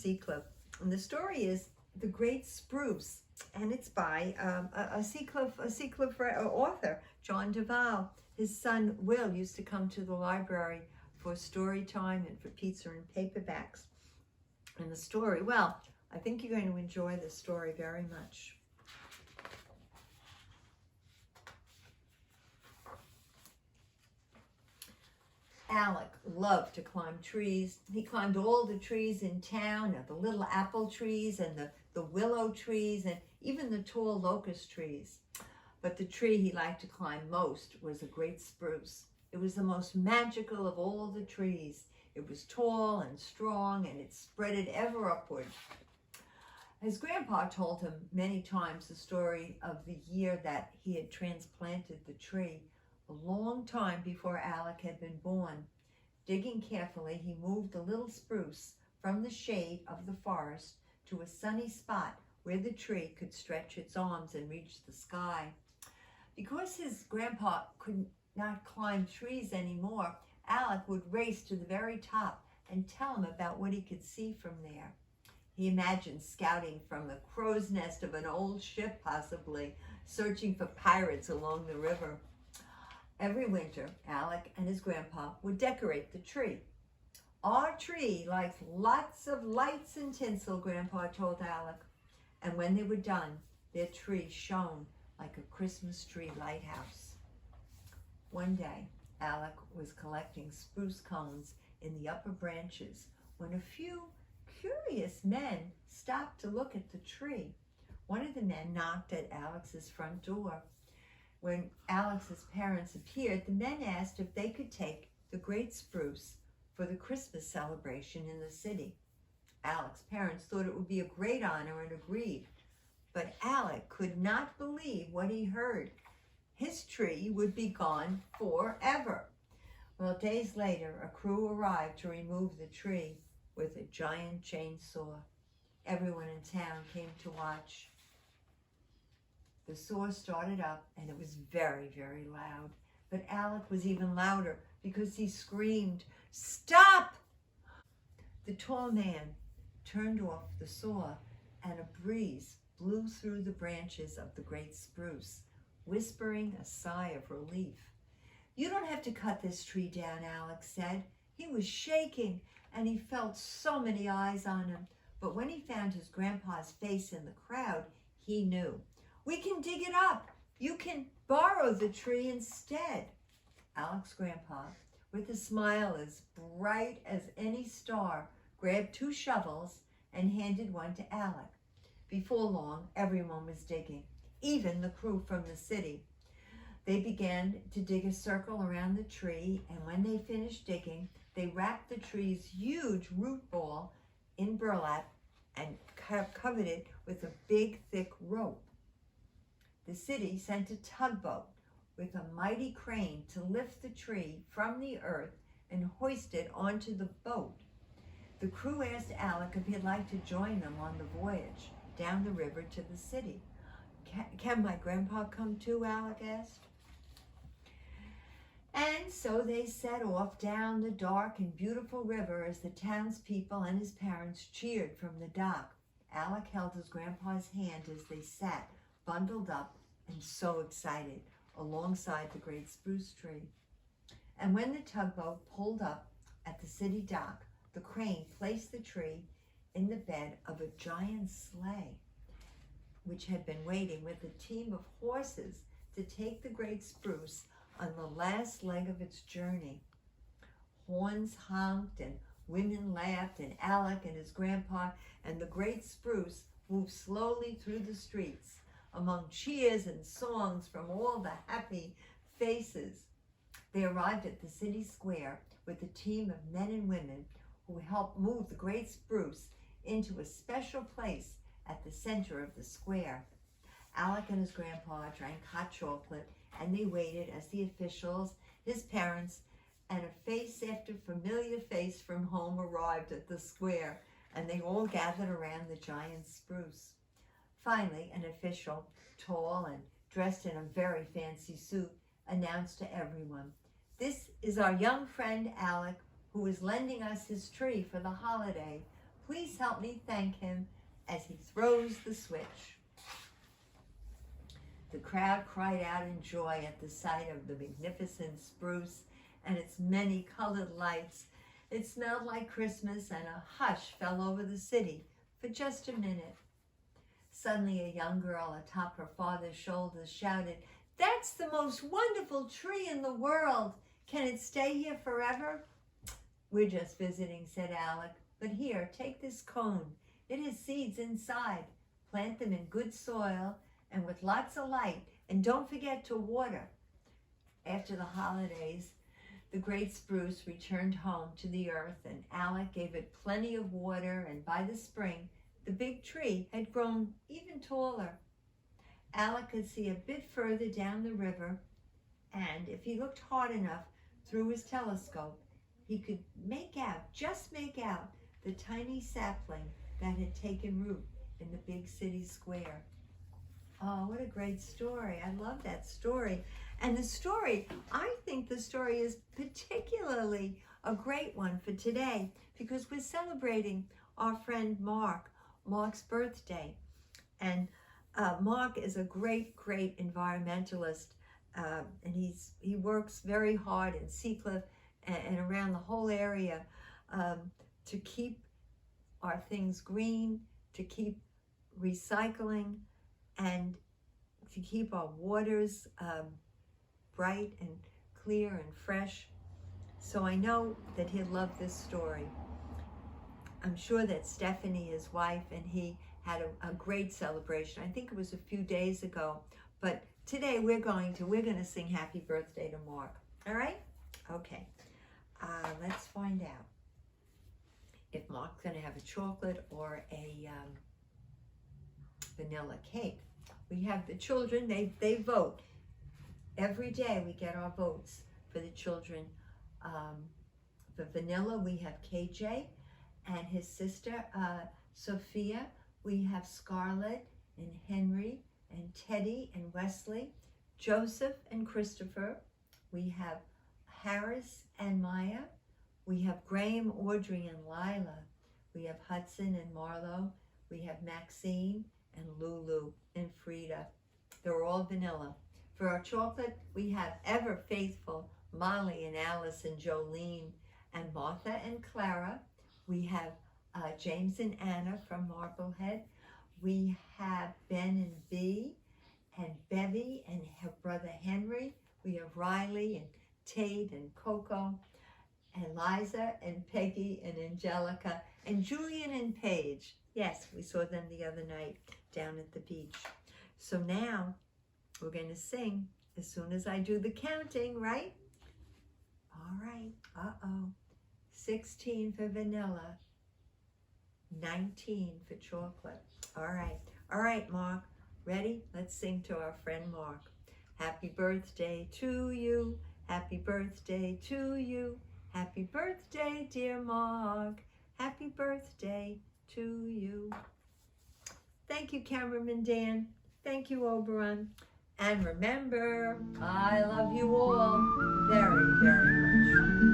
sea cliff. And the story is The Great Spruce, and it's by a sea cliff author, John Duvall. His son Will used to come to the library for story time and for pizza and paperbacks. And the story, well, I think you're going to enjoy the story very much. Alec loved to climb trees. He climbed all the trees in town, the little apple trees and the willow trees and even the tall locust trees. But the tree he liked to climb most was a great spruce. It was the most magical of all the trees. It was tall and strong, and it spreaded ever upward. His grandpa told him many times the story of the year that he had transplanted the tree, a long time before Alec had been born. Digging carefully, he moved the little spruce from the shade of the forest to a sunny spot where the tree could stretch its arms and reach the sky. Because his grandpa could not climb trees anymore, Alec would race to the very top and tell him about what he could see from there. He imagined scouting from the crow's nest of an old ship, possibly, searching for pirates along the river. Every winter, Alec and his grandpa would decorate the tree. Our tree likes lots of lights and tinsel, Grandpa told Alec. And when they were done, their tree shone like a Christmas tree lighthouse. One day, Alec was collecting spruce cones in the upper branches when a few curious men stopped to look at the tree. One of the men knocked at Alex's front door. When Alex's parents appeared, the men asked if they could take the great spruce for the Christmas celebration in the city. Alec's parents thought it would be a great honor and agreed. But Alec could not believe what he heard. His tree would be gone forever. Well, days later, a crew arrived to remove the tree with a giant chainsaw. Everyone in town came to watch. The saw started up, and it was very, very loud. But Alec was even louder because he screamed, "Stop!" The tall man turned off the saw, and a breeze blew through the branches of the great spruce, whispering a sigh of relief. "You don't have to cut this tree down," Alex said. He was shaking, and he felt so many eyes on him. But when he found his grandpa's face in the crowd, he knew. "We can dig it up. You can borrow the tree instead." Alec's grandpa, with a smile as bright as any star, grabbed 2 shovels and handed one to Alec. Before long, everyone was digging, even the crew from the city. They began to dig a circle around the tree, and when they finished digging, they wrapped the tree's huge root ball in burlap and covered it with a big, thick rope. The city sent a tugboat with a mighty crane to lift the tree from the earth and hoist it onto the boat. The crew asked Alec if he'd like to join them on the voyage down the river to the city. Can my grandpa come too?" Alec asked. And so they set off down the dark and beautiful river as the townspeople and his parents cheered from the dock. Alec held his grandpa's hand as they sat, bundled up and so excited, alongside the great spruce tree. And when the tugboat pulled up at the city dock, the crane placed the tree in the bed of a giant sleigh, which had been waiting with a team of horses to take the great spruce on the last leg of its journey. Horns honked and women laughed, and Alec and his grandpa and the great spruce moved slowly through the streets among cheers and songs from all the happy faces. They arrived at the city square with a team of men and women who helped move the great spruce into a special place at the center of the square. Alec and his grandpa drank hot chocolate, and they waited as the officials, his parents, and a face after familiar face from home arrived at the square, and they all gathered around the giant spruce. Finally, an official, tall and dressed in a very fancy suit, announced to everyone, "This is our young friend Alec, who is lending us his tree for the holiday. Please help me thank him as he throws the switch. The crowd cried out in joy at the sight of the magnificent spruce and its many colored lights. It smelled like Christmas, and a hush fell over the city for just a minute. Suddenly, a young girl atop her father's shoulders shouted, "That's the most wonderful tree in the world. Can it stay here forever?" "We're just visiting," said Alec. "But here, take this cone. It has seeds inside. Plant them in good soil and with lots of light, and don't forget to water." After the holidays, the great spruce returned home to the earth, and Alec gave it plenty of water, and by the spring, the big tree had grown even taller. Alec could see a bit further down the river, and if he looked hard enough through his telescope, he could just make out the tiny sapling that had taken root in the big city square. Oh, what a great story. I love that story. And I think the story is particularly a great one for today because we're celebrating our friend Mark's birthday. And Mark is a great, great environmentalist. And he works very hard in Seacliff and around the whole area to keep our things green, to keep recycling, and to keep our waters bright and clear and fresh. So I know that he'll love this story. I'm sure that Stephanie, his wife, and he had a great celebration. I think it was a few days ago, but today we're going to sing happy birthday to Mark. All right? Okay. Let's find out if Mark's going to have a chocolate or a vanilla cake. We have the children, they vote. Every day we get our votes for the children. For vanilla, we have KJ and his sister, Sophia. We have Scarlett and Henry and Teddy and Wesley, Joseph and Christopher. We have Harris and Maya. We have Graham, Audrey, and Lila. We have Hudson and Marlo. We have Maxine and Lulu and Frida. They're all vanilla. For our chocolate, we have ever faithful Molly and Alice and Jolene and Martha and Clara. We have James and Anna from Marblehead. We have Ben and Bee and Bevy and her brother Henry. We have Riley and Tate and Coco and Liza and Peggy and Angelica and Julian and Paige. Yes, we saw them the other night down at the beach. So now we're going to sing as soon as I do the counting, right? All right. 16 for vanilla, 19 for chocolate. All right. All right, Mark. Ready? Let's sing to our friend Mark. Happy birthday to you. Happy birthday to you. Happy birthday, dear Mark. Happy birthday to you. Thank you, cameraman Dan. Thank you, Oberon. And remember, I love you all very, very much.